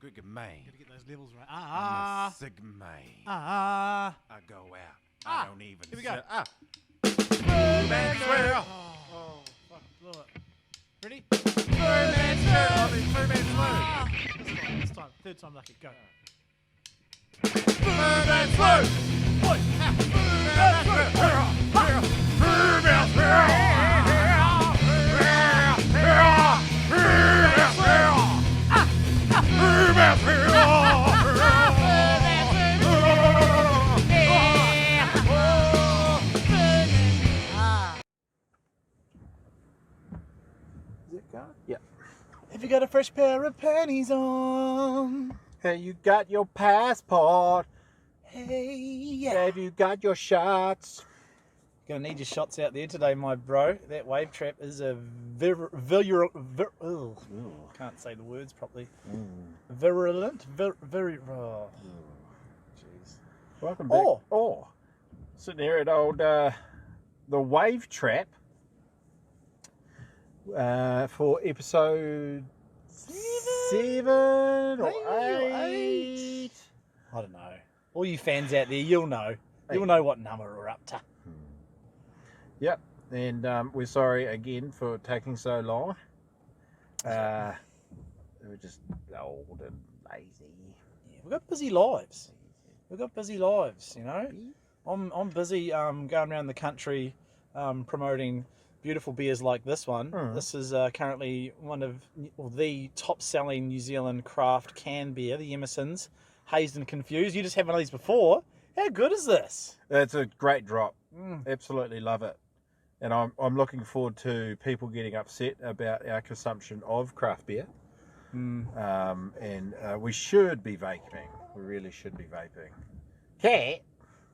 Good man. Gotta get those levels right. I'm a sick man. I go out. I don't even Here we go. Man Swoo. Oh, fuck, blew it. Ready? Man Swoo. This time. Third time lucky. Go. Man Swoo. Oi, Is it going? Yeah. Have you got a fresh pair of panties on? Have you got your passport? Hey, yeah. Have you got your shots? Gonna need your shots out there today, my bro. That wave trap is a can't say the words properly. Virulent, very. Oh, jeez. Welcome back. Oh. Sitting here at old the wave trap for episode 7 or 8. I don't know. All you fans out there, you'll know. You'll know what number we're up to. Yep, and we're sorry again for taking so long. We're just old and lazy. Yeah, we've got busy lives. You know. I'm busy going around the country promoting beautiful beers like this one. This is currently one of the top-selling New Zealand craft can beer, the Emerson's Hazed and Confused. You just had one of these before. How good is this? It's a great drop. Absolutely love it. And I'm looking forward to people getting upset about our consumption of craft beer. And we should be vaping. We really should be vaping. Cat?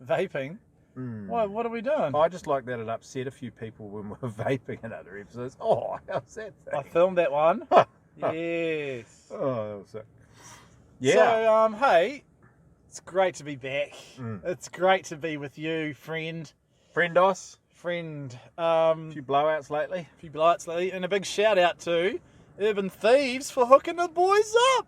Vaping? What are we doing? I just like that it upset a few people when we're vaping in other episodes. Oh, how's that thing? I filmed that one. Yes. Oh, that was sick. Yeah. So, hey, it's great to be back. It's great to be with you, friend. Friendos. A few blowouts lately. And a big shout out to Urban Thieves for hooking the boys up.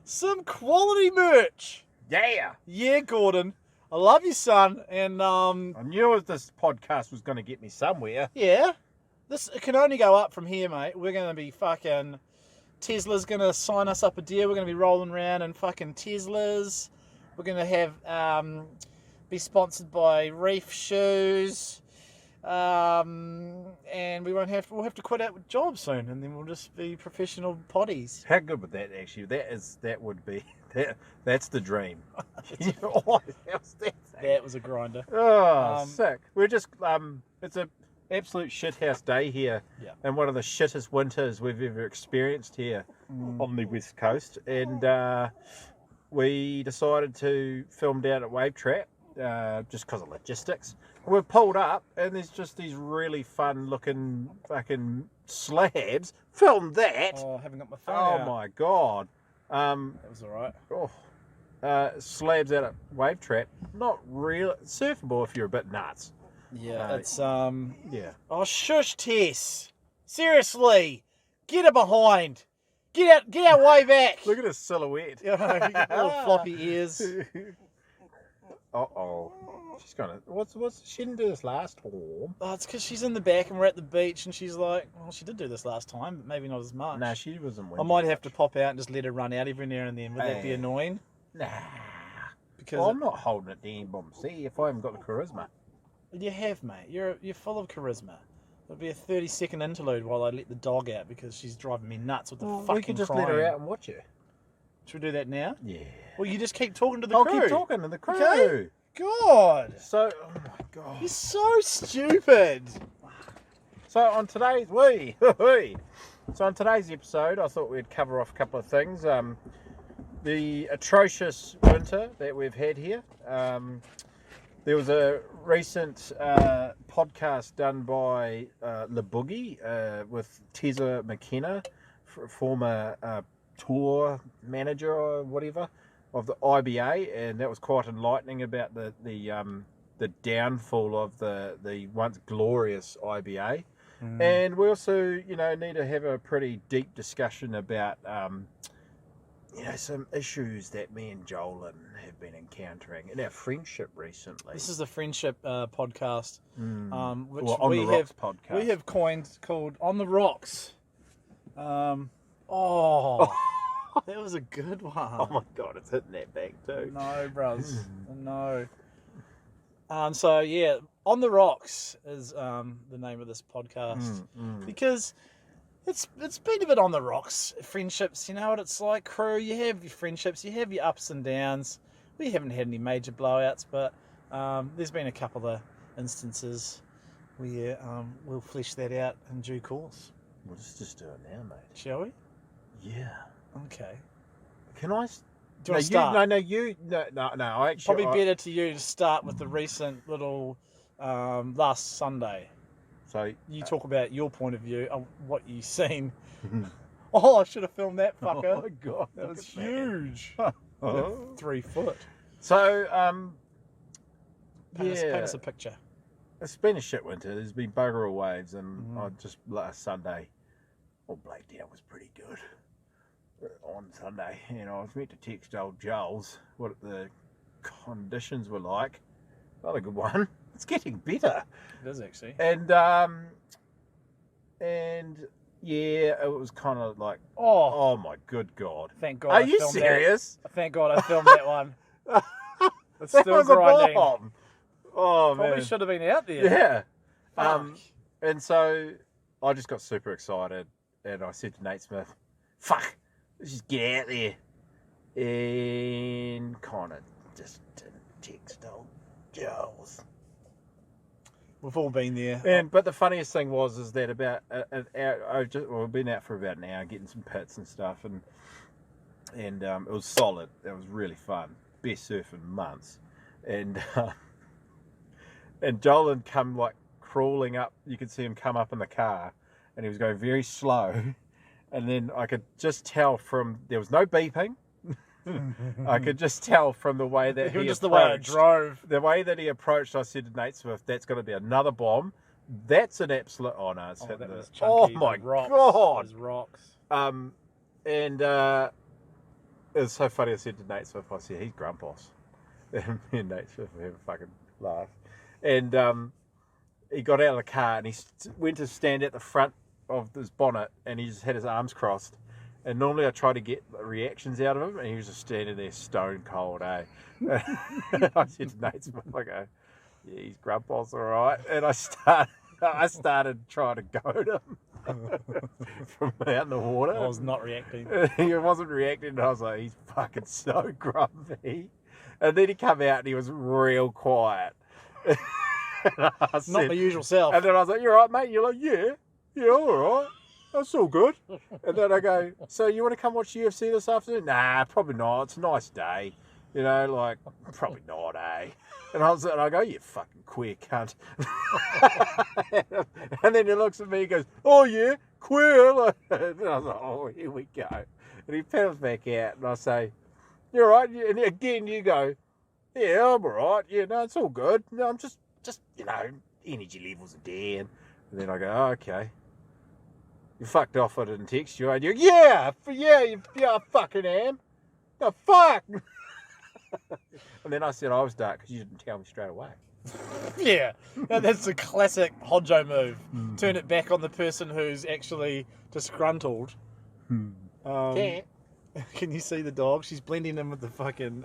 Some quality merch. Yeah, Gordon. I love you, son. And I knew this podcast was going to get me somewhere. yeah, it can only go up from here, mate. We're going to be fucking... Tesla's going to sign us up a deal. We're going to be rolling around in fucking Teslas. We're going to have... be sponsored by Reef Shoes. And we'll have to quit out jobs soon, and then we'll just be professional potties. How good would that actually? That's the dream. How's that? That was a grinder. Oh, sick. We're just it's a absolute shithouse day here, and one of the shittest winters we've ever experienced here on the West Coast, and we decided to film down at Wave Trap just because of logistics. We're pulled up, and there's just these really fun-looking fucking slabs. Film that! Oh, I haven't got my phone Oh out. my god! That was all right. Slabs out at Wave Trap. Not real surfable if you're a bit nuts. Yeah, it's Yeah. Oh, shush, Tess. Seriously, get her behind. Get out way back. Look at his silhouette. Little floppy ears. Uh-oh. She's gonna... She didn't do this last time. Oh, it's because she's in the back and we're at the beach and she's like, well, she did do this last time, but maybe not as much. Nah, she wasn't I might have to pop out and just let her run out every now and then. Would that be annoying? Nah. Because I'm not holding it to anybody. See, if I haven't got the charisma. You have, mate. You're full of charisma. It'll be a 30-second interlude while I let the dog out because she's driving me nuts with the fucking We could just crying. let her out and watch her. Should we do that now? Yeah. Well, you just keep talking to the I'll crew. keep talking to the crew. Okay. God. So, oh my god. You're so stupid. So on today's episode, I thought we'd cover off a couple of things. The atrocious winter that we've had here. There was a recent podcast done by Le Boogie with Tessa McKenna, former tour manager or whatever of the IBA, and that was quite enlightening about the downfall of the once glorious IBA. And we also, need to have a pretty deep discussion about some issues that me and Jolin have been encountering in our friendship recently. This is the friendship podcast, which On the Rocks podcast. We have called On the Rocks. That was a good one. Oh my god, it's hitting that back too. No, bros, no. So yeah, On the Rocks is the name of this podcast because it's been a bit on the rocks. Friendships, you know what it's like, crew. You have your friendships, you have your ups and downs. We haven't had any major blowouts, but there's been a couple of instances where we'll flesh that out in due course. We'll just do it now, mate. Shall we? Yeah. Okay. Can I? Do you want to start? No. Actually, Probably better to you to start with the recent little last Sunday. So you talk about your point of view of what you've seen. Oh, I should have filmed that fucker. Oh my god, that was huge. 3 foot. So Paint us a picture. It's been a shit winter. There's been bugger all waves, and I just last Sunday, Blakedown was pretty good. On Sunday, I was meant to text old Giles what the conditions were like. Not a good one. It's getting better. It is actually. And yeah, it was kind of like, oh my good god. Thank God. Are you serious? Thank God I filmed that one. It's still grinding. Oh Probably man, should have been out there. Yeah. And so I just got super excited, and I said to Nate Smith, "Fuck, let's just get out there," and kind of just didn't text old Giles. We've all been there. But the funniest thing was that about an hour, we've been out for about an hour getting some pits and stuff, and it was solid. It was really fun. Best surf in months. And Jolin come like crawling up. You could see him come up in the car, and he was going very slow. And then I could just tell there was no beeping. I could just tell from the way that he approached. The way I drove. The way that he approached, I said to Nate Smith, that's going to be another bomb. That's an absolute honour. It's hitting was the... chunky. Oh my rocks. God. Those rocks. And it was so funny. I said to Nate Smith, I said, he's grumpos. And me and Nate Smith were having a fucking laugh. And he got out of the car and he went to stand at the front of his bonnet, and he just had his arms crossed. And normally I try to get reactions out of him, and he was just standing there stone cold, eh? I said to Nate Smith, I go, yeah, he's grumpos, all right. And I started trying to goad him from out in the water. I was not reacting. He wasn't reacting, and I was like, he's fucking so grumpy. And then he come out, and he was real quiet. Not my usual self. And then I was like, you all right, mate? You're like, yeah, all right. That's all good. And then I go, so you want to come watch UFC this afternoon? Nah, probably not. It's a nice day. Probably not, eh? And I go, you fucking queer cunt. And then he looks at me and goes, oh yeah, queer. And I was like, oh, here we go. And he pedals back out, and I say, you all right? And again, you go, yeah, I'm all right. Yeah, no, it's all good. No, I'm just energy levels are down. And then I go, oh, okay. You fucked off, I didn't text you. And you go, yeah, I fucking am. The fuck? And then I said I was dark because you didn't tell me straight away. Yeah, that's a classic Hodjo move. Turn it back on the person who's actually disgruntled. Can you see the dog? She's blending in with the fucking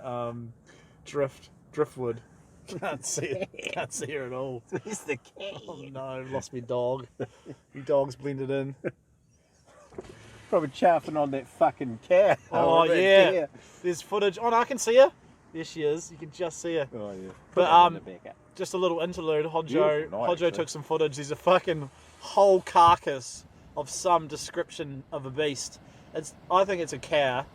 driftwood. Can't see it. Can't see her at all. It's the cat. Oh no, lost me dog. Your dog's blended in. Probably chaffing on that fucking cat. Oh yeah. Cat. There's footage. Oh no, I can see her. There she is. You can just see her. Oh yeah. But just a little interlude. Hodjo took some footage. There's a fucking whole carcass of some description of a beast. I think it's a cow.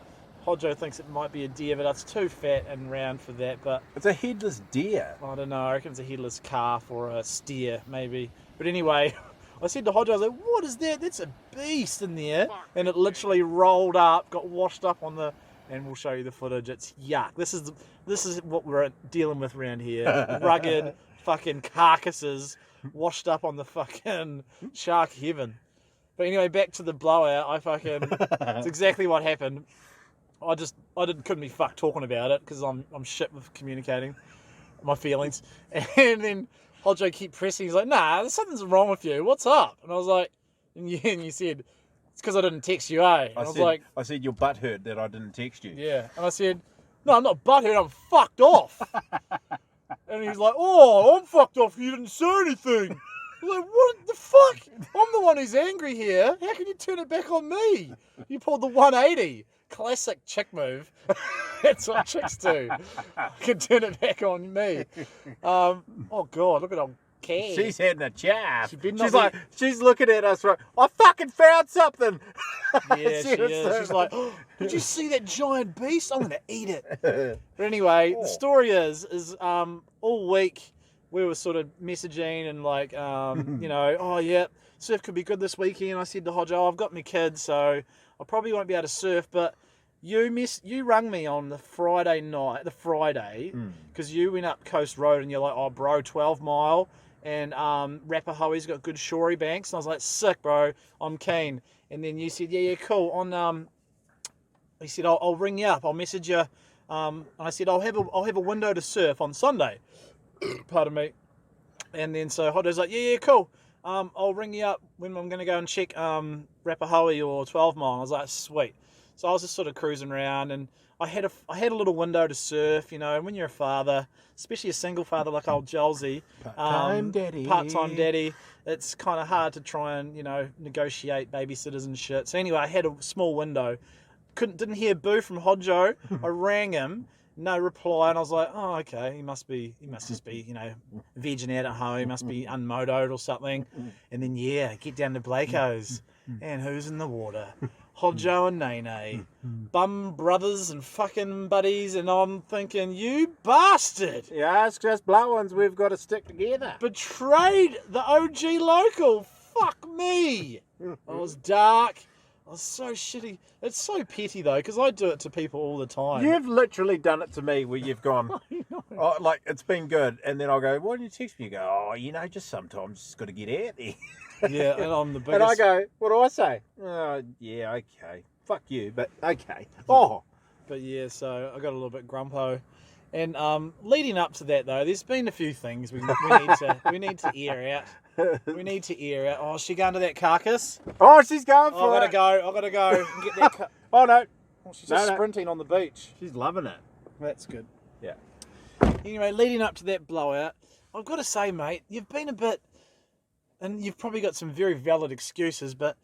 Hodjo thinks it might be a deer, but it's too fat and round for that. But it's a headless deer. I don't know. I reckon it's a headless calf or a steer, maybe. But anyway, I said to Hodjo, I was like, what is that? That's a beast in there. And it literally rolled up, got washed up on the... And we'll show you the footage. It's yuck. This is what we're dealing with around here. Rugged fucking carcasses washed up on the fucking shark heaven. But anyway, back to the blowout. It's exactly what happened. couldn't be fucked talking about it because I'm shit with communicating my feelings. And then Hodjo keep pressing. He's like, nah, there's something's wrong with you. What's up? And I was like, and you said, it's because I didn't text you, eh? And I said your butt hurt that I didn't text you. Yeah. And I said, no, I'm not butthurt, I'm fucked off. And he's like, oh, I'm fucked off, you didn't say anything. I'm like, what the fuck? I'm the one who's angry here. How can you turn it back on me? You pulled the 180. Classic chick move. That's what chicks do. You can turn it back on me. Oh, God, look at old Cam. She's having a chat. She's looking at us right. I fucking found something. Yeah, she is. She's like, oh, did you see that giant beast? I'm going to eat it. But anyway, the story is all week we were sort of messaging and like, you know, oh yeah, surf could be good this weekend. I said to Hodjo, I've got my kids, so I probably won't be able to surf, but you rung me on the Friday, because you went up Coast Road and you're like, oh bro, 12 mile, and Rapahoe's got good shorey banks, and I was like, sick bro, I'm keen. And then you said, yeah, cool. He said, I'll ring you up, I'll message you. And I said, I'll have a window to surf on Sunday. Pardon me. And then so Hodjo's like, yeah, cool. I'll ring you up when I'm going to go and check Rapahoe or 12 mile. I was like, sweet. So I was just sort of cruising around, and I had a little window to surf, you know. And when you're a father, especially a single father like old Jelsey, part-time daddy, it's kind of hard to try and, you know, negotiate babysitters and shit. So anyway, I had a small window. Didn't hear boo from Hodjo. I rang him, no reply, and I was like, oh, okay, he must just be, you know, vegging out at home, he must be unmotoed or something. And then, yeah, get down to Blakeo's, and who's in the water? Hodjo and Nene, bum brothers and fucking buddies, and I'm thinking, you bastard! Yeah, it's just blood ones, we've got to stick together. Betrayed the OG local, fuck me! I was dark. I was so shitty. It's so petty though, because I do it to people all the time. You've literally done it to me where you've gone, oh, like, it's been good. And then I'll go, why didn't you text me? You go, oh, you know, just sometimes it's got to get out there. Yeah, and I'm the biggest. And I go, what do I say? Oh, yeah, okay. Fuck you, but okay. Oh. But yeah, so I got a little bit grumpo. And leading up to that though, there's been a few things we need to air out. We need to air out. Oh, is she going to that carcass? Oh, she's going for it. I gotta go and get that. Oh no. Oh, she's just sprinting on the beach. She's loving it. That's good. Yeah. Anyway, leading up to that blowout, I've got to say, mate, you've been a bit, and you've probably got some very valid excuses, but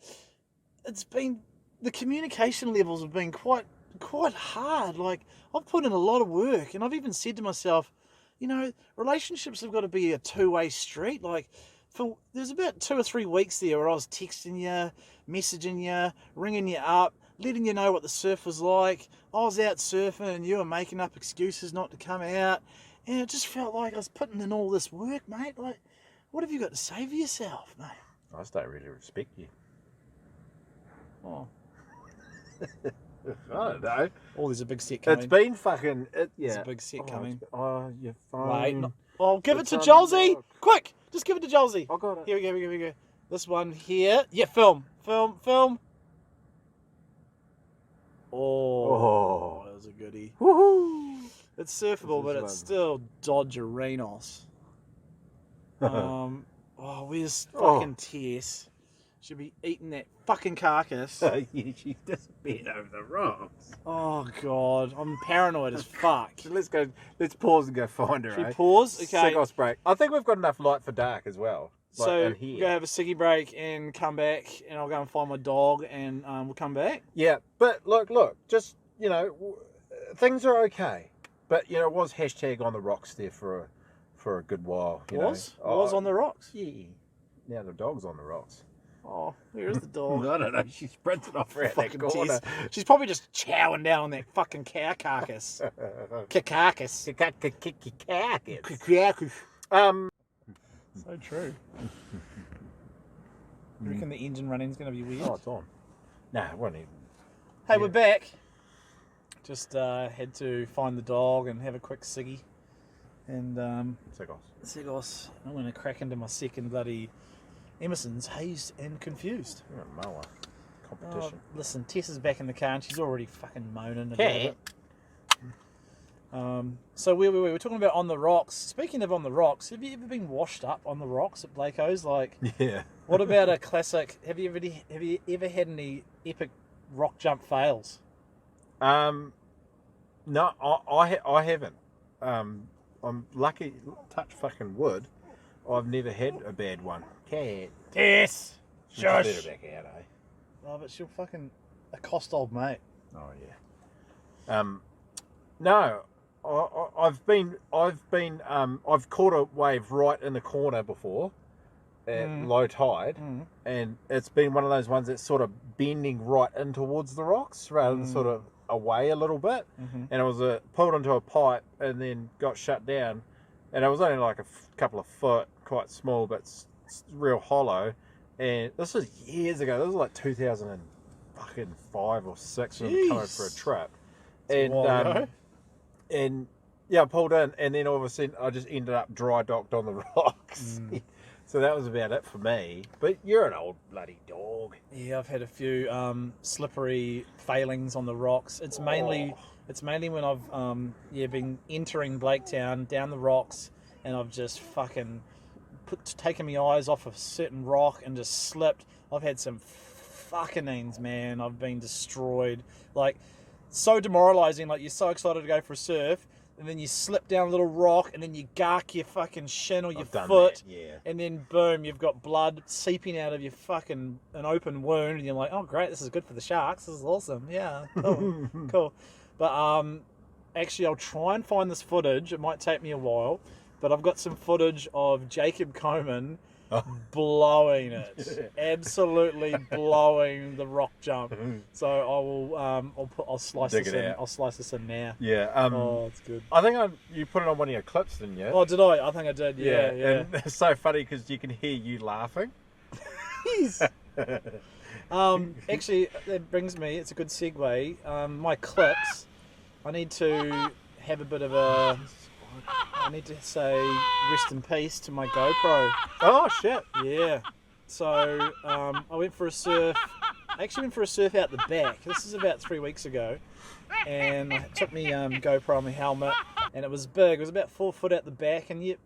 the communication levels have been quite hard. Like, I've put in a lot of work, and I've even said to myself, you know, relationships have got to be a two-way street. Like, there's about 2 or 3 weeks there where I was texting you, messaging you, ringing you up, letting you know what the surf was like. I was out surfing and you were making up excuses not to come out. And it just felt like I was putting in all this work, mate. Like, what have you got to say for yourself, mate? I just don't really respect you. Oh. I don't know. Oh, there's a big set coming. It's been fucking... yeah. There's a big set coming. Your phone... Wait. Oh, give it to Jolsey! Quick! Just give it to Jolsey. I got it. Here we go. This one here. Yeah, film. Oh, that was a goodie. Woohoo! It's surfable, but it's still Dodgerinos. Where's fucking Tess? She'll be eating that fucking carcass. Yeah, she disappeared over the rocks. Oh, God. I'm paranoid as fuck. Let's pause and go find her, Should we pause? Okay. Sigos break. I think we've got enough light for dark as well. So we'll go have a ciggy break and come back, and I'll go and find my dog, and we'll come back. Yeah, but look, just, you know, things are okay. But, you know, it was hashtag on the rocks there for a good while. It was on the rocks? Yeah. Now the dog's on the rocks. Oh, where's the dog? I don't know. She sprinted off around that corner. She's probably just chowing down on that fucking cow carcass. Carcass. So true. You reckon the engine running's going to be weird? Oh, it's on. Nah, it won't even. Hey, we're back. Just had to find the dog and have a quick ciggy. And Sigos. I'm going to crack into my second bloody Emerson's Hazed and Confused. You're a mower. competition. Listen, Tess is back in the car and she's already fucking moaning a Cat. little bit. So we were talking about on the rocks. Speaking of on the rocks, have you ever been washed up on the rocks at Blakeo's? Like, Yeah. what about a classic? Have you ever had any epic rock jump fails? No, I haven't. I'm lucky. Touch fucking wood. I've never had a bad one. Cat. Tess, Let her back out, eh? Oh, but she'll fucking accost old mate. Oh yeah. No, I've caught a wave right in the corner before at low tide, and it's been one of those ones that's sort of bending right in towards the rocks rather than sort of away a little bit. And it was pulled into a pipe and then got shut down, and it was only like a couple of foot, quite small, but real hollow. And this was years ago. This was like 2005 or 6 when we were coming for a trip. And yeah, I pulled in, and then all of a sudden I just ended up dry docked on the rocks. So that was about it for me. But you're an old bloody dog. Yeah, I've had a few slippery failings on the rocks. It's mainly when I've been entering Blaketown down the rocks, and I've just fucking taken my eyes off a certain rock and just slipped. I've had some fucking man. I've been destroyed. Like, so demoralising. Like, you're so excited to go for a surf, and then you slip down a little rock, and then you gark your fucking shin or your foot, and then boom, you've got blood seeping out of your fucking an open wound, and you're like, oh great, this is good for the sharks. This is awesome. Yeah, cool, cool. But actually, I'll try and find this footage. It might take me a while, but I've got some footage of Jacob Coman blowing it, absolutely blowing the rock jump. So I will, I'll slice this in. I'll slice this in now. Yeah. Oh, it's good. I think you put it on one of your clips, didn't you? Oh, did I? I think I did. Yeah. And it's so funny because you can hear you laughing. Actually, that brings me. It's a good segue. My clips. I need to have a bit of a. I need to say rest in peace to my GoPro. Oh shit! Yeah. So I went for a surf. I actually went for a surf out the back. This is about 3 weeks ago, and I took me GoPro on my helmet, and it was big. It was about 4 foot out the back, and yet,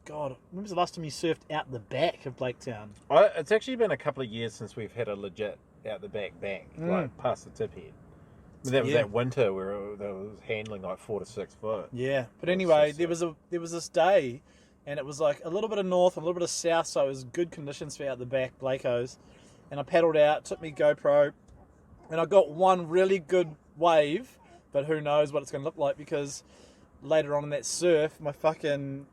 God, when was the last time you surfed out the back of Blaketown? It's actually been a couple of years since we've had a legit out the back bank, like past the tip head. That was that winter where it was handling like 4 to 6 foot. Yeah, but anyway, there was this day, and it was like a little bit of north, and a little bit of south, so it was good conditions for out the back Blakeo's. And I paddled out, took me GoPro, and I got one really good wave, but who knows what it's going to look like, because later on in that surf, my fucking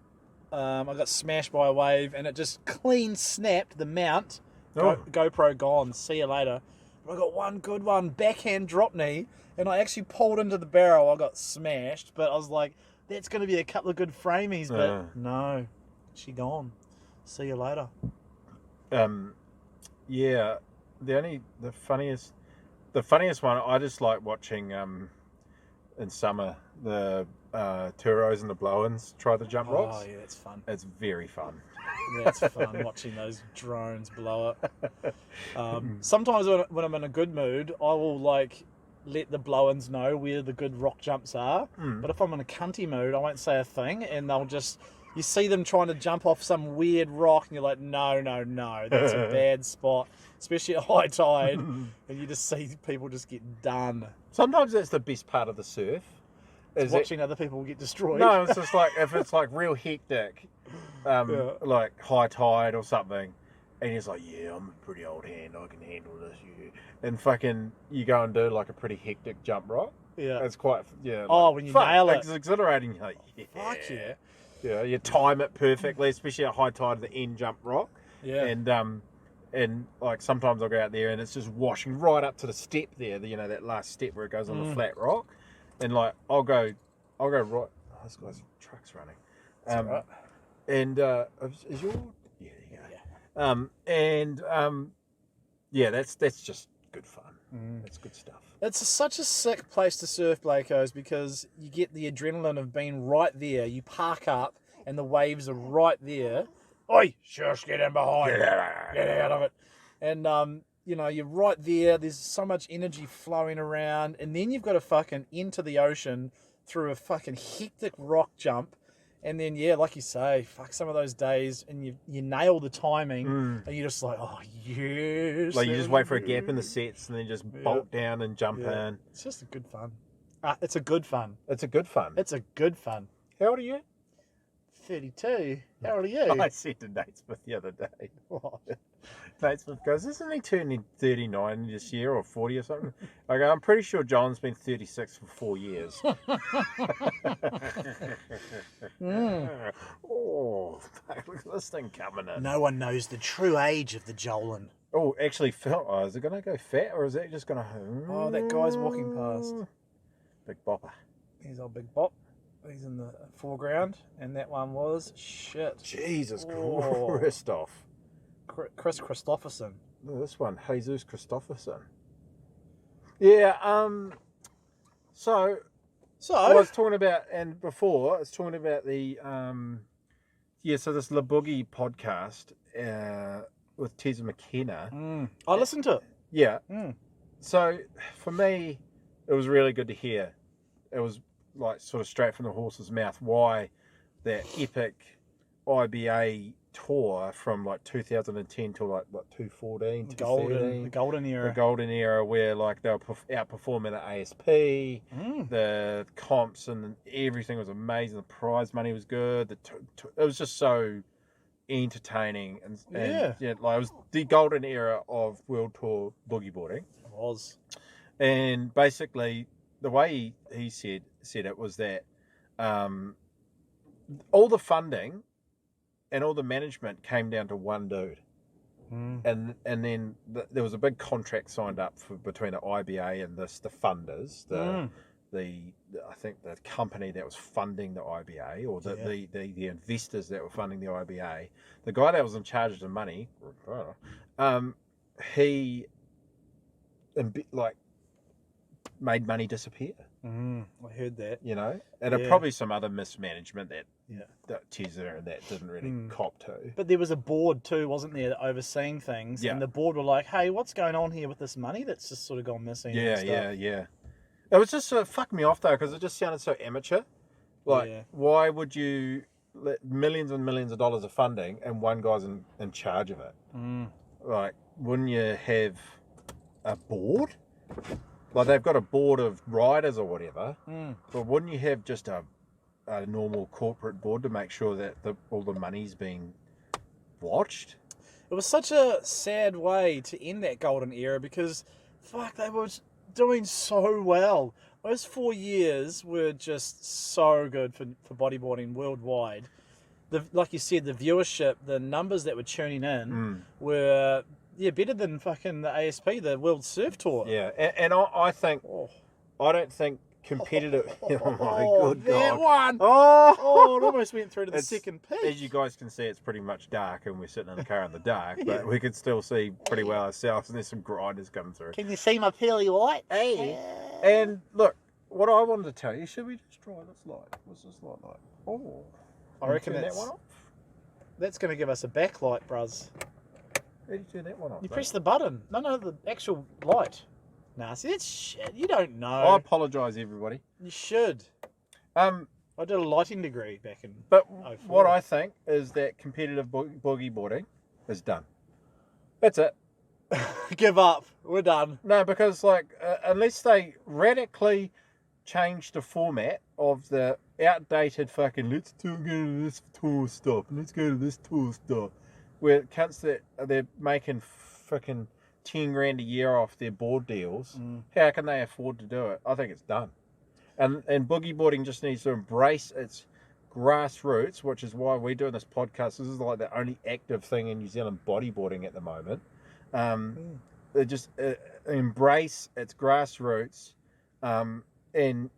I got smashed by a wave, and it just clean snapped the mount. GoPro gone. See you later. But I got one good one, backhand drop knee, and I actually pulled into the barrel. I got smashed, but I was like, that's going to be a couple of good framies, but no, she gone. See you later. Yeah, the funniest one, I just like watching in summer the Turos and the blow-ins try the jump rocks. Oh yeah, it's fun. It's very fun. That's fun, watching those drones blow it. Sometimes when I'm in a good mood, I will like let the blow-ins know where the good rock jumps are. But if I'm in a cunty mood, I won't say a thing, and they'll just, you see them trying to jump off some weird rock, and you're like, no, that's a bad spot, especially at high tide, and you just see people just get done. Sometimes that's the best part of the surf. Is watching other people get destroyed. No, it's just like, if it's like real hectic, like high tide or something, and he's like, yeah, I'm a pretty old hand, I can handle this. And fucking, you go and do like a pretty hectic jump rock. Yeah. It's quite, like, when you nail it. It's exhilarating. You're like, Fuck yeah. Yeah, you time it perfectly, especially at high tide, the end jump rock. Yeah. And like sometimes I'll go out there and it's just washing right up to the step there, that last step where it goes on the flat rock. And like, I'll go right. Oh, this guy's truck's running. That's right. And is your? Yeah, there you go. Yeah. That's just good fun. That's good stuff. It's such a sick place to surf, Blakeo's, because you get the adrenaline of being right there. You park up and the waves are right there. Oi, shush, get in behind. Get out of it. And you know, you're right there. There's so much energy flowing around, and then you've got to fucking enter the ocean through a fucking hectic rock jump. And then, yeah, like you say, fuck, some of those days, and you nail the timing, and you're just like, oh, yes. Like, you just wait for a gap in the sets, and then just bolt down and jump in. It's just a good fun. It's a good fun. It's a good fun. It's a good fun. How old are you? 32. How old are you? I said to Nate Smith the other day. What? Nate Smith goes, isn't he turning 39 this year or 40 or something? I go, I'm pretty sure John's been 36 for 4 years. Oh, fuck, look at this thing coming in. No one knows the true age of the Jolin. Oh, actually, Phil, is it going to go fat or is that just going to... Oh, that guy's walking past. Big bopper. Here's old Big Bop. He's in the foreground, and that one was shit. Jesus Oh. Christoph. Chris Christopherson. Look at this one, Jesus Christopherson. Yeah, so I was talking about, and before, I was talking about the, so this La Boogie podcast with Tez McKenna. I listened to it. Yeah. So, for me, it was really good to hear. It was like sort of straight from the horse's mouth why that epic IBA tour from like 2010 to like what 2014, the golden era. The golden era where like they were outperforming at ASP, the comps and everything was amazing. The prize money was good. It was just so entertaining and like it was the golden era of World Tour boogie boarding. It was, and basically the way he said it was that all the funding and all the management came down to one dude, and then there was a big contract signed up between the IBA and the funders, I think the company that was funding the IBA or the investors that were funding the IBA. The guy that was in charge of the money, he made money disappear. I heard that. You know, and probably some other mismanagement that Tezza and that didn't really cop to. But there was a board too, wasn't there, that overseeing things? And the board were like, hey, what's going on here with this money that's just sort of gone missing? Yeah. It was just fucked me off though, because it just sounded so amateur. Like, why would you let millions and millions of dollars of funding and one guy's in charge of it? Like, wouldn't you have a board? Like, they've got a board of riders or whatever, but wouldn't you have just a normal corporate board to make sure that all the money's being watched? It was such a sad way to end that golden era because, fuck, they were doing so well. Those 4 years were just so good for bodyboarding worldwide. Like you said, the viewership, the numbers that were tuning in were... better than fucking the ASP, the World Surf Tour. Yeah, and I think, I don't think competitive... Oh my good God. That one! Oh, it almost went through to the second pitch. As you guys can see, it's pretty much dark and we're sitting in the car in the dark, but we could still see pretty well ourselves and there's some grinders coming through. Can you see my pearly white? Hey. And look, what I wanted to tell you, should we just try this light? What's this light like? Oh, I reckon that one off? That's going to give us a backlight, bruz. How do you turn that one off? You press the button. No, the actual light. Nah, see, that's shit. You don't know. I apologise, everybody. You should. I did a lighting degree back in. But 04. what I think is that competitive boogie boarding is done. That's it. Give up. We're done. No, because unless they radically change the format of the outdated fucking let's go to this tour stop, let's go to this tour stop, where cunts that they're making fucking 10 grand a year off their board deals, how can they afford to do it? I think it's done. And boogie boarding just needs to embrace its grassroots, which is why we're doing this podcast. This is like the only active thing in New Zealand bodyboarding at the moment. They just embrace its grassroots and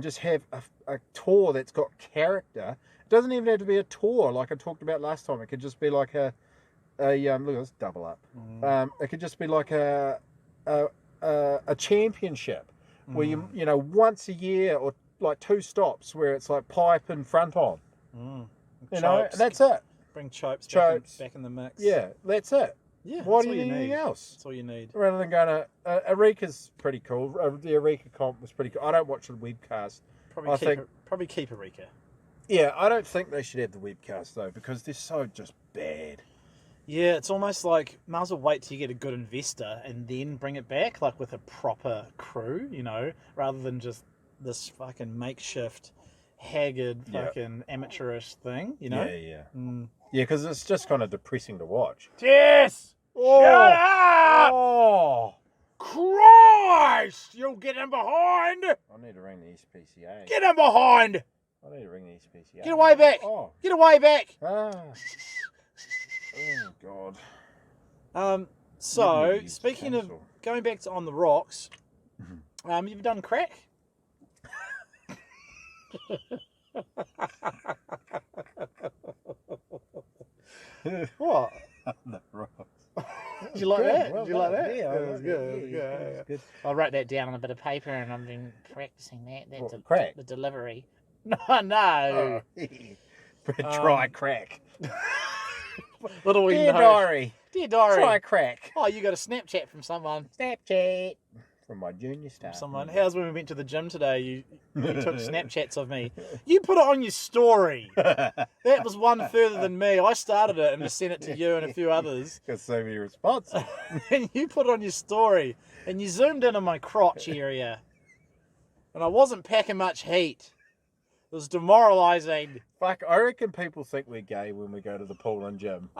just have a tour that's got character. It doesn't even have to be a tour like I talked about last time. It could just be like a look at this double up. It could just be like a championship where you once a year or like 2 stops where it's like pipe and front on. You know, and that's it. Bring Chopes back in the mix. Yeah, that's it. Yeah, Why that's do all you need anything else? That's all you need. Rather than going to... Eureka's pretty cool. The Eureka comp was pretty cool. I don't watch the webcast. Probably keep Eureka. Yeah, I don't think they should have the webcast, though, because they're so just bad. Yeah, it's almost like, might as well wait till you get a good investor and then bring it back, like with a proper crew, you know, rather than just this fucking makeshift, haggard, fucking amateurish thing, you know? Yeah. Yeah, because it's just kind of depressing to watch. Yes! Oh. Shut up! Oh! Christ! You'll get him behind! I need to ring the SPCA. Get him behind! I need to ring the SPCA. Get away back! Oh. Get away back! Ah. Oh, God. So, speaking of going back to On the Rocks, you've done crack? What? The Rocks. Did you like that? Well Did you like done. that? Yeah, That was good. yeah, Yeah, it was good. I wrote that down on a bit of paper and I've been practicing that. That's What, crack? the delivery. No. Try crack. Little we Dear know. diary. Dear diary. Try crack. Oh, you got a Snapchat from someone. Snapchat. From my junior staff. Someone. How's when we went to the gym today? You took Snapchats of me. You put it on your story. That was one further than me. I started it and just sent it to you and a few others. Got so many responses. And you put it on your story. And you zoomed in on my crotch area. And I wasn't packing much heat. It was demoralising. Fuck, I reckon people think we're gay when we go to the pool and gym.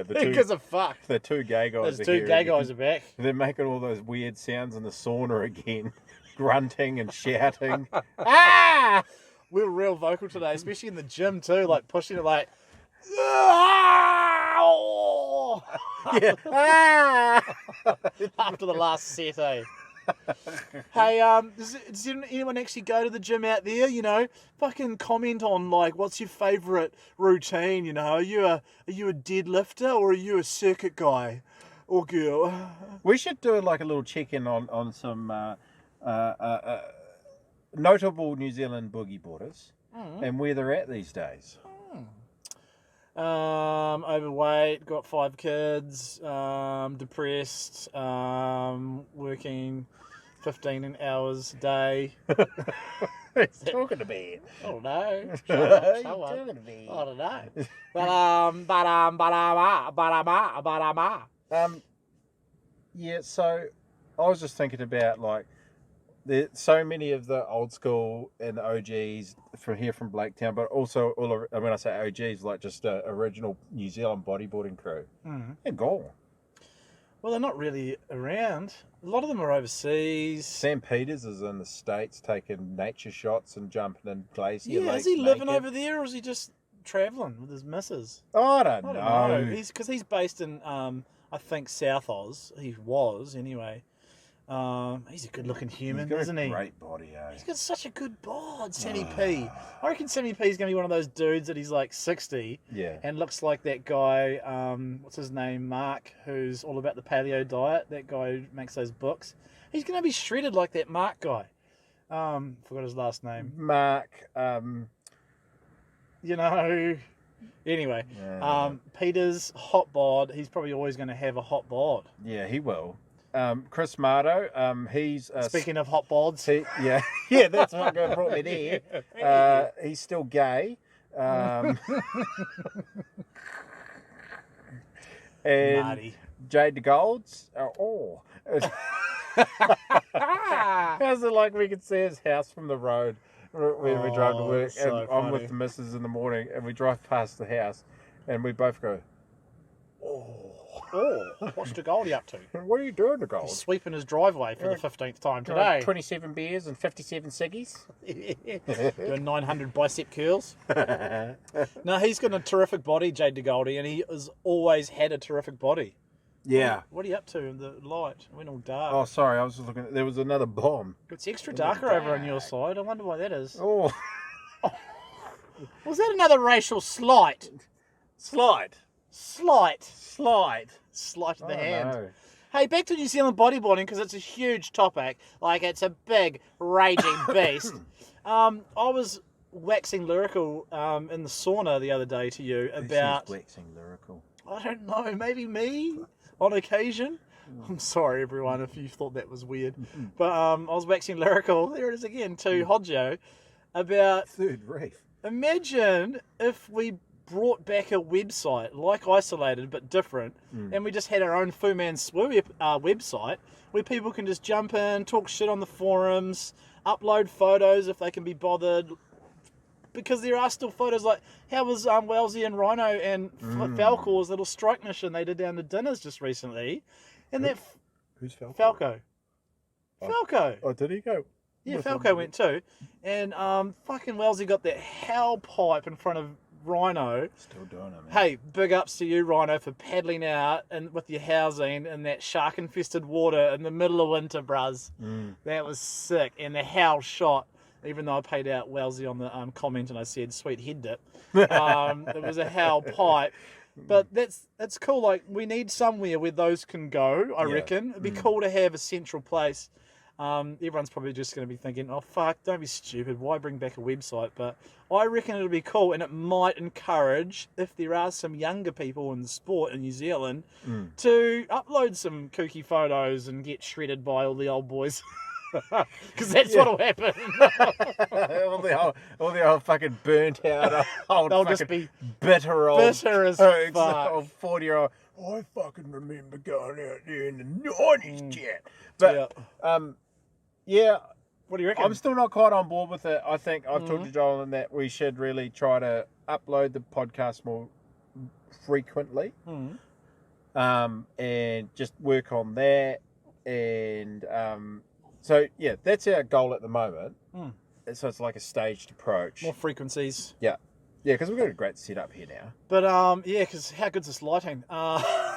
Because of fuck. The two gay guys Those are two here gay again. guys are back. They're making all those weird sounds in the sauna again. Grunting and shouting. Ah! We were real vocal today, especially in the gym too, like pushing it like... "Ah!" Yeah. Ah! After the last set, eh? Hey, does anyone actually go to the gym out there? You know, fucking comment on like, what's your favourite routine? You know, are you a deadlifter or are you a circuit guy or girl? We should do like a little check-in on some notable New Zealand boogie boarders and where they're at these days. Overweight, got 5 kids, depressed, working 15 hours a day. He's talking to me. I don't know. He's Someone. talking to me. I don't know. Yeah, so I was just thinking about like there's so many of the old school and the OGs from here from Blaketown, but also all of, when I say OGs, like just the original New Zealand bodyboarding crew. They're gone. Well, they're not really around. A lot of them are overseas. Sam Peters is in the States taking nature shots and jumping in glacier Yeah, lakes is he living naked. over there or is he just travelling with his missus? I don't I know. don't know. Because he's based in, I think, South Oz. He was, anyway. He's a good-looking human, He's got isn't a he? great body, eh? He's got such a good bod, Sammy P. I reckon Sammy P is going to be one of those dudes that he's like 60 Yeah. and looks like that guy, what's his name, Mark, who's all about the paleo diet, that guy who makes those books. He's going to be shredded like that Mark guy. Forgot his last name. Mark, You know, anyway, Peter's hot bod, he's probably always going to have a hot bod. yeah, he will. Chris Marto, he's... Speaking of hot bods. yeah, yeah, that's what brought me there. He's still gay. And Marty. Jade the Golds. How's it like we could see his house from the road when we drive to work? So And I'm with funny. the missus in the morning and we drive past the house and we both go, What's the Goldie up to? what are you doing, the He's Gold? sweeping his driveway for the 15th time today. 27 beers and 57 ciggies. Doing 900 bicep curls. No, he's got a terrific body, Jade DeGoldie, and he has always had a terrific body. Yeah. What are you up to in the light? It went all dark. Oh, sorry, I was just looking. There was another bomb. It's extra darker over on your side. I wonder why that is. Oh, Was that another racial slight? slide. Slight. Slide. In the hand. Hey, back to New Zealand bodyboarding because it's a huge topic. Like, it's a big, raging beast. I was waxing lyrical in the sauna the other day to you about... waxing lyrical? I don't know, maybe me on occasion. I'm sorry, everyone, if you thought that was weird. But I was waxing lyrical, there it is again, to Hodjo, about... Third reef. Imagine if we brought back a website, like Isolated, but different, and we just had our own Man Swoo website, where people can just jump in, talk shit on the forums, upload photos if they can be bothered, because there are still photos like, how was Wellesley and Rhino and Falco's little strike mission they did down to dinners just recently, and Who's Falco? Falco. Oh, did he go? Yeah, Falco went too. And fucking Wellesley got that hell pipe in front of Rhino. Still doing it, man. Hey, big ups to you, Rhino, for paddling out and with your housing in that shark-infested water in the middle of winter, bruz. That was sick. And the howl shot, even though I paid out Wellesley on the comment and I said, sweet head dip. It was a howl pipe. But it's cool. Like, we need somewhere where those can go, I reckon. It'd be cool to have a central place. Everyone's probably just going to be thinking, oh, fuck, don't be stupid. Why bring back a website? But I reckon it'll be cool, and it might encourage, if there are some younger people in the sport in New Zealand, to upload some kooky photos and get shredded by all the old boys. Because that's what'll happen. all the old fucking burnt out, old They'll fucking just be bitter as fuck. Old 40-year-old. I fucking remember going out there in the 90s, chat. But, yeah, what do you reckon? I'm still not quite on board with it. I think I've talked to Joel in that we should really try to upload the podcast more frequently, and just work on that. And so, yeah, that's our goal at the moment. So it's like a staged approach. More frequencies. Yeah. Yeah, because we've got a great setup here now. But, yeah, because how good's this lighting?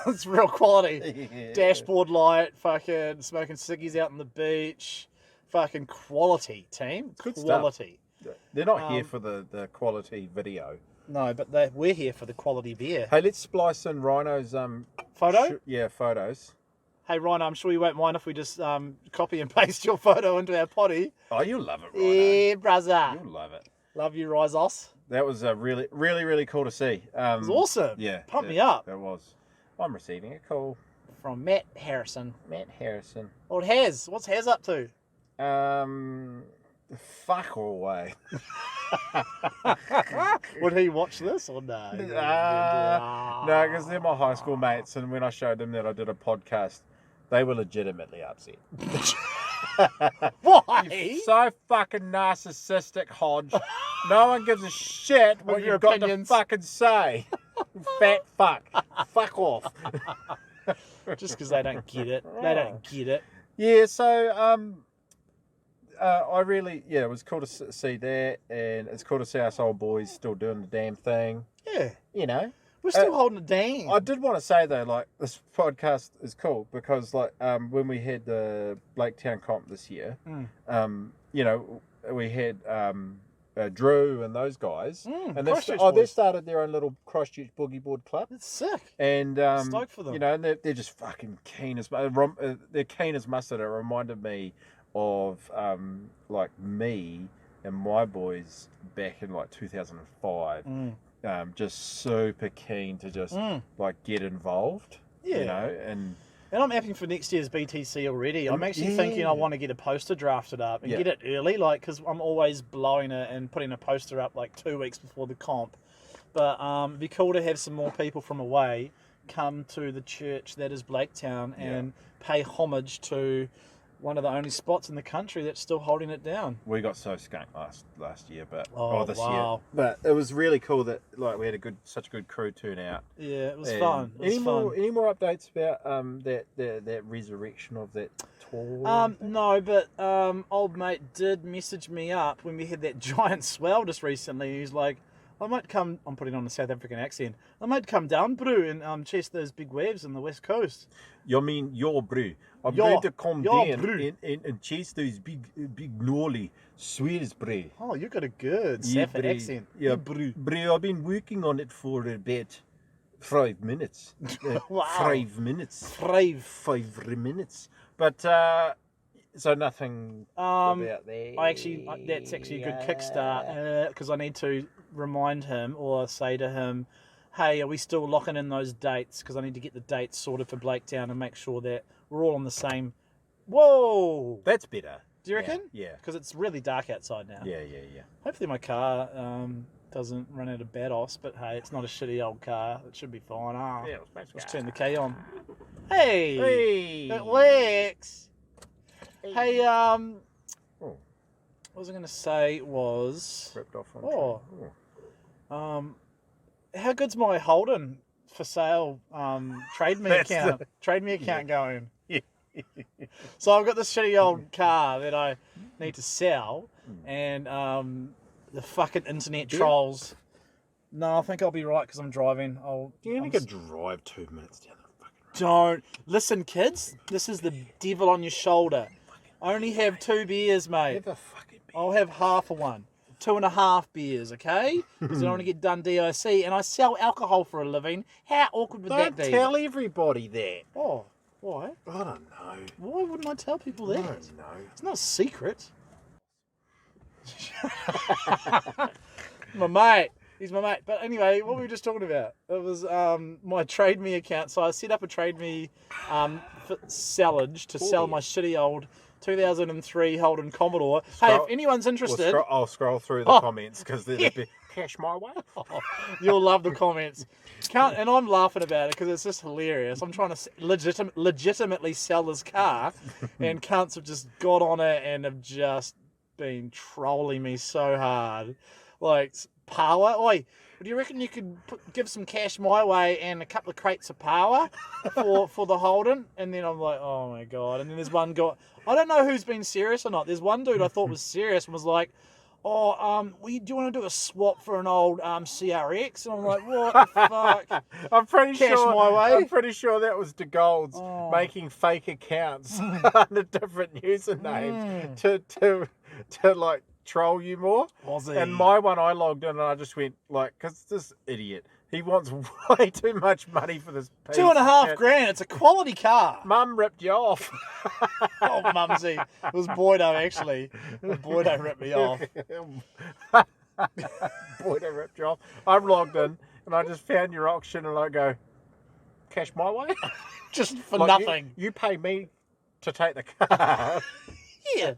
It's real quality. Dashboard light, fucking smoking ciggies out on the beach. Fucking quality, team. Good quality. Stuff. They're not here for the quality video. No, but we're here for the quality beer. Hey, let's splice in Rhino's... Photo? Photos. Hey, Rhino, I'm sure you won't mind if we just copy and paste your photo into our potty. Oh, you'll love it, Rhino. Yeah, brother. You'll love it. Love you, Rizos. That was really, really, really cool to see. It was awesome. Yeah. Pumped me up. That was. I'm receiving a call. From Matt Harrison. Matt Harrison. Old Haz. What's Haz up to? Fuck all way. Would he watch this or no? No, because they're my high school mates, and when I showed them that I did a podcast, they were legitimately upset. Why? You're so fucking narcissistic, Hodge. No one gives a shit what your you've got opinions. to fucking say. Fat fuck. Fuck off. Just because they don't get it. They don't get it. Yeah, so I really, it was cool to see that, and it's cool to see us old boys still doing the damn thing. Yeah. You know. We're still holding it down. I did want to say though, like, this podcast is cool because, like, when we had the Blaketown comp this year, you know, we had Drew and those guys, and they started their own little Christchurch boogie board club. It's sick. And stoked for them. You know, and they're just fucking keen as they're keen as mustard. It reminded me of like me and my boys back in like 2005. Just super keen to just like get involved, you know, and I'm apping for next year's BTC already. I'm actually thinking I want to get a poster drafted up and get it early, like, because I'm always blowing it and putting a poster up like 2 weeks before the comp. But it'd be cool to have some more people from away come to the church that is Blaketown and pay homage to one of the only spots in the country that's still holding it down. We got so skunked last year, but this year. But it was really cool that like we had such a good crew turnout. Yeah, it was fun. Any more updates about that resurrection of that tour? No, but old mate did message me up when we had that giant swell just recently. He's like, I might come. I'm putting on a South African accent. I might come down, bro, and chase those big waves on the west coast. You mean bro? I'm going to come down and chase those big gnarly swells, bro. Oh, you got a good South accent. Yeah, bro. I've been working on it for about 5 minutes. Wow. 5 minutes. 5 minutes. But so nothing about that. That's actually a good kickstart because I need to remind him or say to him, hey, are we still locking in those dates? Because I need to get the dates sorted for Blaketown and make sure that we're all on the same. Whoa! That's better. Do you reckon? Yeah. Because it's really dark outside now. Yeah. Hopefully my car doesn't run out of BADOS, but hey, it's not a shitty old car. It should be fine. Yeah, Let's turn the key on. Hey! Hey! It works! Hey, Oh, what was I going to say was... ripped off on how good's my Holden for sale trade me account going? Yeah. So I've got this shitty old car that I need to sell, and the fucking internet trolls. No, I think I'll be right because I'm driving. You only could drive 2 minutes down the fucking road. Don't listen, kids. This is the devil on your shoulder. I only have 2 beers, mate. Have a fucking beer. I'll have half of one. 2.5 beers, okay? Because I don't want to get done DOC, and I sell alcohol for a living. How awkward would that be? Don't tell everybody that. Oh, why? I don't know. Why wouldn't I tell people that? I don't know. It's not a secret. My mate. He's my mate. But anyway, what were we just talking about? It was my Trade Me account. So I set up a Trade Me sellage to sell my shitty old 2003 Holden Commodore. Hey, if anyone's interested... I'll scroll through the comments because they're the cash my way. You'll love the comments. And I'm laughing about it because it's just hilarious. I'm trying to legitimately sell this car, and cunts have just got on it and have just been trolling me so hard. Like, power? Oi, do you reckon you could give some cash my way and a couple of crates of power for the Holden? And then I'm like, oh my God. And then there's one guy, I don't know who's been serious or not. There's one dude I thought was serious and was like, do you want to do a swap for an old CRX? And I'm like, what the fuck? I'm pretty Cash sure. my way. I'm pretty sure that was DeGold's making fake accounts under different usernames to like troll you more. Was he? And my one, I logged in and I just went like, because this idiot, he wants way too much money for this piece. $2.5 grand. It's a quality car. Mum ripped you off. Oh, mumsy. It was Boydo, actually. Boydo ripped me off. Boydo ripped you off. I'm logged in and I just found your auction and I go, cash my way? Just for Like, nothing. You pay me to take the car. Yeah.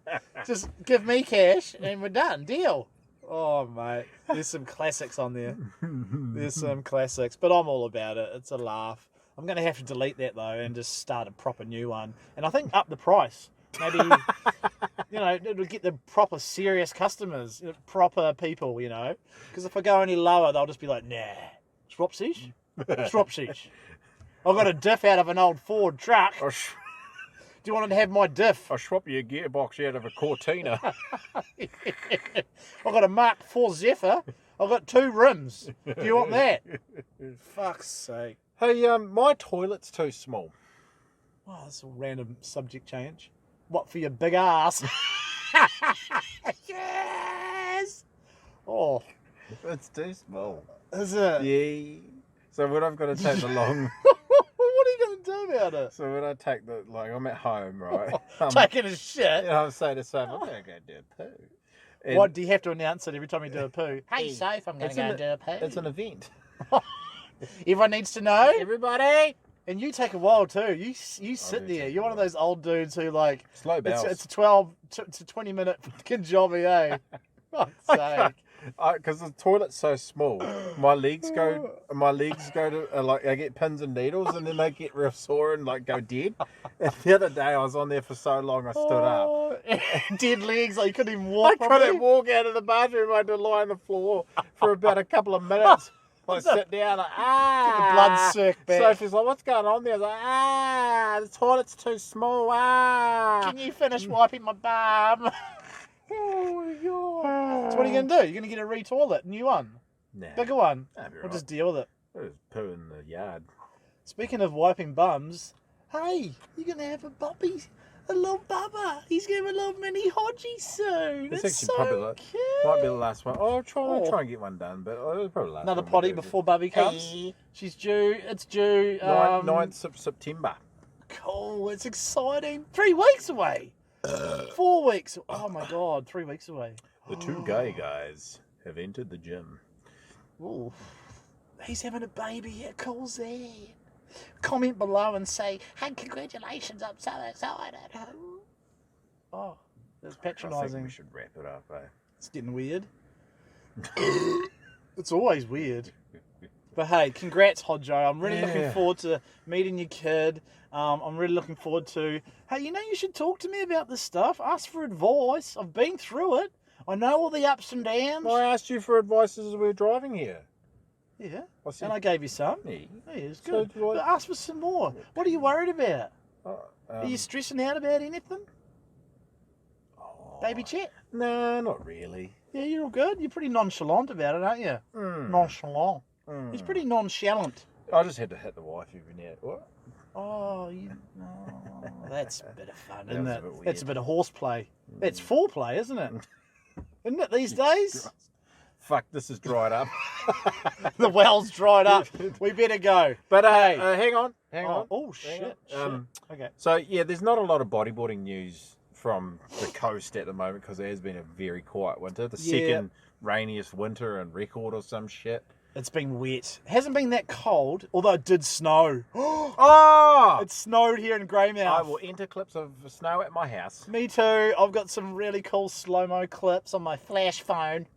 Just give me cash and we're done. Deal. Oh, mate. There's some classics on there. There's some classics. But I'm all about it. It's a laugh. I'm going to have to delete that, though, and just start a proper new one. And I think up the price. Maybe, it'll get the proper serious customers, proper people, Because if I go any lower, they'll just be like, nah, swapsies? Swapsies. I got a diff out of an old Ford truck. Do you want to have my diff? I'll swap you a gearbox out of a Cortina. I've got a Mark IV Zephyr. I've got 2 rims. Do you want that? Fuck's sake. Hey, my toilet's too small. Oh, that's a random subject change. What, for your big ass? Yes! Oh. It's too small. Is it? Yeah. So when I've got to take the long... What are you going to do about it? So when I take I'm at home, right? Taking a shit. And I'm saying to Soph, I'm going to go do a poo. And What, do you have to announce it every time you do a poo? Hey, Soph, I'm going to go and do a poo. It's an event. Everyone needs to know. Everybody. And you take a while too. You sit there. You're one of those old dudes who like... Slow bells. It's a 20 minute fucking jobby, eh? Fuck's sake. Because the toilet's so small, my legs go to like I get pins and needles, and then they get real sore and like go dead. And the other day I was on there for so long I stood up. Dead legs, like you couldn't even walk. I couldn't walk out of the bathroom. I had to lie on the floor for about a couple of minutes. I sit down, like, Get the blood circ back. Sophie's like, what's going on there? I was like, the toilet's too small. Can you finish wiping my bum? Oh my God. So what are you going to do? You're going to get a re-toilet, new one? Nah. Bigger one? That'd be We'll right. just deal with it. I'll just poo in the yard. Speaking of wiping bums, hey, you're going to have a little bubba. He's going to have a little mini Hodgie soon. It's It's actually so probably cute. might be the last one. I'll try and get one done, but it'll probably last. Another one potty we'll do. before Bubby comes. Hey. It's due. 9th of September. Cool, it's exciting. 3 weeks away. 4 weeks. Oh my God, 3 weeks away. The 2 gay guys have entered the gym. Ooh. He's having a baby. How cool's that? Comment below and say, hey, congratulations, I'm so excited. Oh, that's I think patronising. we should wrap it up, eh? It's getting weird. It's always weird. But hey, congrats, Hodjo. I'm really looking forward to meeting your kid. I'm really looking forward to... Hey, you should talk to me about this stuff. Ask for advice. I've been through it. I know all the ups and downs. Well, I asked you for advice as we were driving here. Yeah, said, and I gave you some. Yeah. Yeah, it's good. So But ask for some more. What are you worried about? Are you Um, stressing out about anything? Baby chat? no, not really. Yeah, you're all good. You're pretty nonchalant about it, aren't you? Nonchalant. He's pretty nonchalant. I just had to hit the wife every now. What? Oh, that's a bit of fun, isn't was it? a bit weird. That's a bit of horseplay. That's foreplay, isn't it? Isn't it these days? Fuck, this is dried up. The well's dried up. We better go. But Hey. hang on. Oh, shit. Okay. So, yeah, there's not a lot of bodyboarding news from the coast at the moment because it has been a very quiet winter. The second rainiest winter on record or some shit. It's been wet. It hasn't been that cold, although it did snow. Oh! It snowed here in Greymouth. I will enter clips of snow at my house. Me too. I've got some really cool slow-mo clips on my flash phone.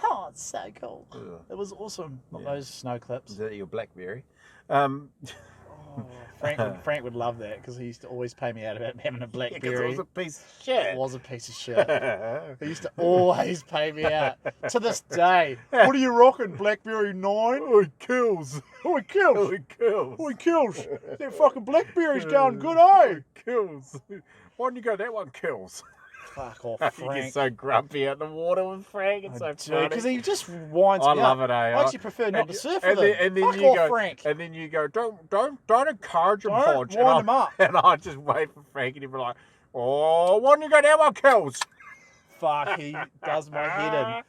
Oh, it's so cool. Ugh. It was awesome. Not those snow clips. Is that your BlackBerry? Oh, Frank would love that because he used to always pay me out about having a Because BlackBerry. it was a piece of shit. It was a piece of shit. He used to always pay me out. To this day. What are you rocking? BlackBerry 9? Oh, it kills. Oh, it kills. Oh, it kills. Oh, it kills. That fucking BlackBerry's going good, eh? It kills. Why don't you go, that one kills? Fuck off, You Frank. get so grumpy out in the water with Frank. It's so funny. Because he just winds I me love up. it, eh? I actually prefer not to surf with and then, him. and then Fuck you off, go, Frank. And then you go, don't encourage him, Don't Hodge. wind him up. And I just wait for Frank, and he'd be like, oh, why don't you go, that one kills? Fuck, he does my head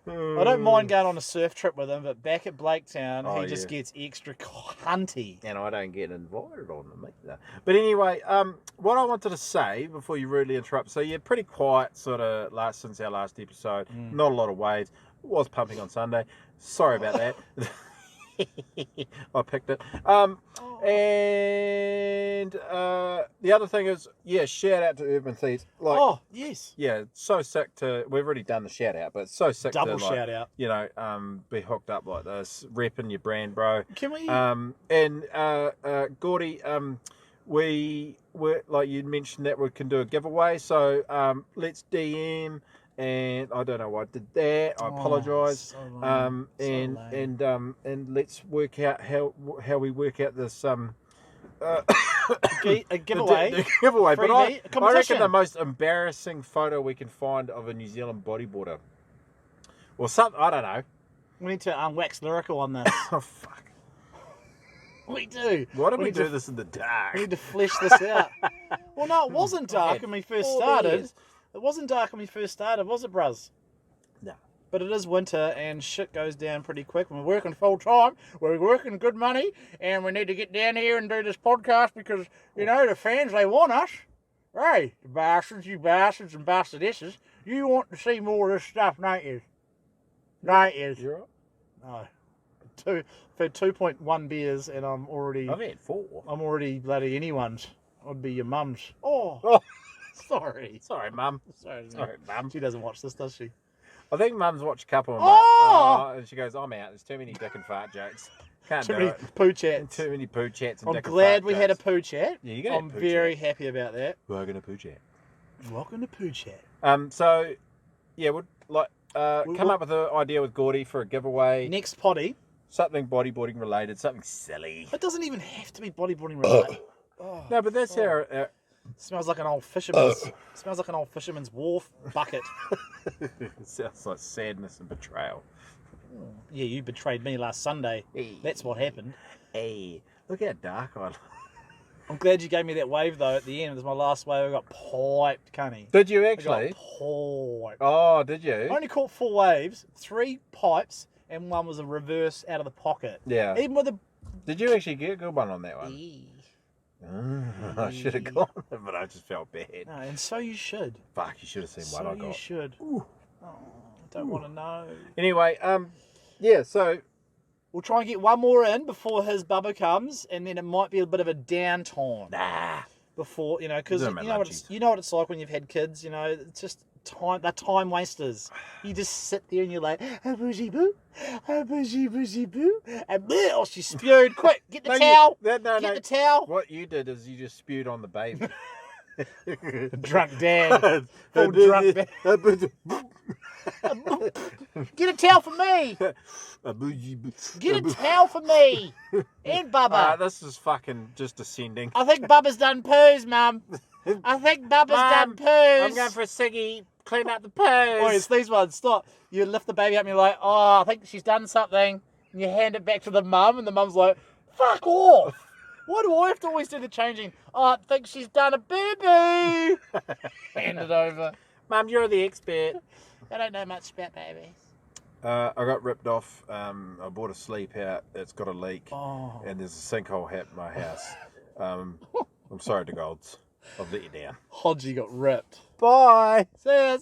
in. I don't mind going on a surf trip with him, but back at Blaketown, he just gets extra cunty. And I don't get invited on them either. But anyway, what I wanted to say before you rudely interrupt. So yeah, pretty quiet sort of since our last episode. Not a lot of waves. It was pumping on Sunday. Sorry about that. I picked it. And the other thing is, shout out to Urban Thieves. Like, Oh, yes. yeah, so sick to. We've already done the shout out, but it's so sick Double to like, shout out. you know, be hooked up like this, repping your brand, bro. Can we? Gordy, we were like you mentioned that we can do a giveaway, so let's DM. And I don't know why I did that. I apologise. So lame. And let's work out how we work out this A giveaway. the giveaway. But Freebie, a I reckon competition. the most embarrassing photo we can find of a New Zealand bodyboarder, or something. I don't know. We need to wax lyrical on this. Oh fuck! We do. Why did we need do to- this in the dark? We need to flesh this out. Well, no, it wasn't dark when we first 4 started. beers. It wasn't dark when we first started, was it, bruz? No. But it is winter and shit goes down pretty quick. We're working full time. We're working good money, and we need to get down here and do this podcast because the fans they want us. Hey, the bastards, you bastards and bastardesses, you want to see more of this stuff, don't you? Don't you? You're right. No. I've had 2.1 beers and I'm already I've had 4. bloody anyone's. I'd be your mum's. Oh. Oh. Sorry. Sorry, Mum. Sorry. Sorry, Mum. She doesn't watch this, does she? I think Mum's watched a couple. And and she goes, "I'm out. There's too many dick and fart jokes. Can't Too do many it. poo chats. Too many poo chats and I'm dick glad and we fart had a jokes. poo chat. Yeah, you're gonna have I'm poo very chat. happy about that. We're gonna poo chat. Welcome to poo chat. So, yeah, we'd like come we'll- up with an idea with Gordy for a giveaway. Next potty. Something bodyboarding related, something silly. It doesn't even have to be bodyboarding related. Oh, No, but that's our smells like an old fisherman's. Smells like an old fisherman's wharf bucket. it sounds like sadness and betrayal. Yeah, you betrayed me last Sunday. Hey. That's what happened. Hey, look how dark I look. I'm glad you gave me that wave though at the end. It was my last wave. I got piped, cunny. Did you I got actually? piped. Oh, did I you? only caught 4 waves, 3 pipes, and 1 was a reverse out of the pocket. Yeah. Even with a Did you actually get a good one on that one? I should have gone, but I just felt bad. no, and so you should. Fuck, you should have seen what I So got. you should. Ooh. Oh, I don't want to know. Anyway, yeah, so We'll try and get one more in before his bubba comes, and then it might be a bit of a downtime. Before, you know, because you know what it's like when you've had kids, you know, it's just time, they're time wasters. You just sit there and you're like, oh, bougie boo, and she spewed. Quick, get the towel. Get the towel. What you did is you just spewed on the baby. Drunk dad. Full drunk dad. Get a towel for me. Get a towel for me. And Bubba. This is fucking just ascending. I think Bubba's done poos, Mum. I think Bubba's done poos. I'm going for a ciggy. Clean up the poos. Oh, it's these ones. Stop. You lift the baby up and you're like, oh, I think she's done something. And you hand it back to the mum, and the mum's like, fuck off. Why do I have to always do the changing? Oh, I think she's done a boo-boo. Hand it over. Mum, you're the expert. I don't know much about babies. I got ripped off. I bought a sleep out. It's got a leak. Oh. And there's a sinkhole at my house. I'm sorry, DeGolds. I've let you down. Hodgie got ripped. Bye. See ya.